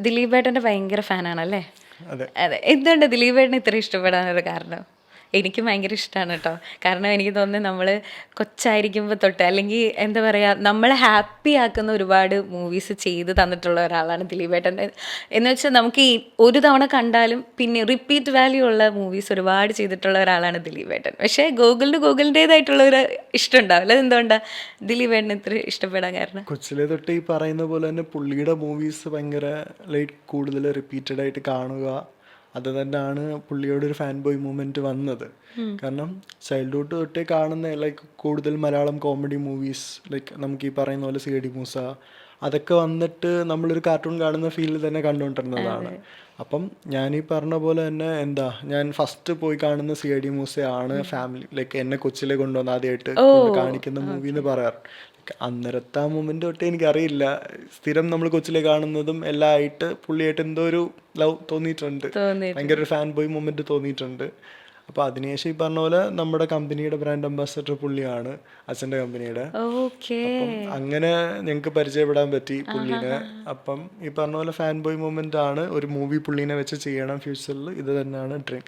ദിലീപ് ഏട്ടൻ്റെ ഭയങ്കര ഫാനാണല്ലേ? അതെ. അതെ. എന്തുകൊണ്ട് ദിലീപ് ഏട്ടനെ ഇത്ര ഇഷ്ടപ്പെടാനൊരു കാരണം? എനിക്കും ഭയങ്കര ഇഷ്ടമാണ് കേട്ടോ. കാരണം എനിക്ക് തോന്നുന്നു നമ്മൾ കൊച്ചായിരിക്കുമ്പോൾ തൊട്ട്, അല്ലെങ്കിൽ എന്താ പറയുക, നമ്മളെ ഹാപ്പി ആക്കുന്ന ഒരുപാട് മൂവീസ് ചെയ്ത് തന്നിട്ടുള്ള ഒരാളാണ് ദിലീപേട്ടൻ. എന്ന് വെച്ചാൽ നമുക്ക് ഈ ഒരു തവണ കണ്ടാലും പിന്നെ റിപ്പീറ്റ് വാല്യൂ ഉള്ള മൂവീസ് ഒരുപാട് ചെയ്തിട്ടുള്ള ഒരാളാണ് ദിലീപേട്ടൻ. പക്ഷേ ഗൂഗിളിൻ്റേതായിട്ടുള്ള ഒരു ഇഷ്ടം ഉണ്ടാവില്ല. അതെന്തുകൊണ്ടാണ് ദിലീപേട്ടനെ ഇത്ര ഇഷ്ടപ്പെടാൻ കാരണം? കൊച്ചിലെ തൊട്ട് ഈ പറയുന്ന പോലെ തന്നെ പുള്ളിയുടെ മൂവീസ് ഭയങ്കര ലൈക്ക് കൂടുതൽ റിപ്പീറ്റഡ് ആയിട്ട് കാണുക, അത് തന്നെയാണ് പുള്ളിയോട് ഒരു ഫാൻ ബോയ് മൂവ്മെൻറ്റ് വന്നത്. കാരണം ചൈൽഡ്ഹുഡ് തൊട്ടേ കാണുന്ന ലൈക്ക് കൂടുതൽ മലയാളം കോമഡി മൂവീസ്, ലൈക്ക് നമുക്ക് ഈ പറയുന്ന പോലെ സി ഡി മൂസ, അതൊക്കെ വന്നിട്ട് നമ്മളൊരു കാർട്ടൂൺ കാണുന്ന ഫീലിൽ തന്നെ കണ്ടുകൊണ്ടിരുന്നതാണ്. അപ്പം ഞാൻ ഈ പറഞ്ഞ പോലെ തന്നെ ഞാൻ ഫസ്റ്റ് പോയി കാണുന്ന സി ഐ ഡി മൂസയാണ് ഫാമിലി, ലൈക്ക് എന്നെ കൊച്ചിലെ കൊണ്ടുവന്ന് ആദ്യമായിട്ട് കൊണ്ട് കാണിക്കുന്ന മൂവി എന്ന് പറയാറ്. അന്നേരത്തെ ആ മൊമെന്റ് തൊട്ട് എനിക്കറിയില്ല, സ്ഥിരം നമ്മൾ കൊച്ചിലെ കാണുന്നതും എല്ലാം ആയിട്ട് പുള്ളിയായിട്ട് എന്തോ ഒരു ലവ് തോന്നിയിട്ടുണ്ട്, ഭയങ്കര ഒരു ഫാൻ ബോയ് മൊമെന്റ് തോന്നിയിട്ടുണ്ട്. അപ്പോൾ അതിനുശേഷം ഈ പറഞ്ഞ പോലെ നമ്മുടെ കമ്പനിയുടെ ബ്രാൻഡ് അംബാസഡർ പുള്ളിയാണ്, അച്ഛൻ്റെ കമ്പനിയുടെ. അപ്പം അങ്ങനെ ഞങ്ങൾക്ക് പരിചയപ്പെടാൻ പറ്റി പുള്ളീനെ. അപ്പം ഈ പറഞ്ഞ പോലെ ഫാൻ ബോയ് മൊമെന്റ് ആണ്, ഒരു മൂവി പുള്ളീനെ വെച്ച് ചെയ്യണം ഫ്യൂച്ചറിൽ, ഇത് തന്നെയാണ് ഡ്രീം.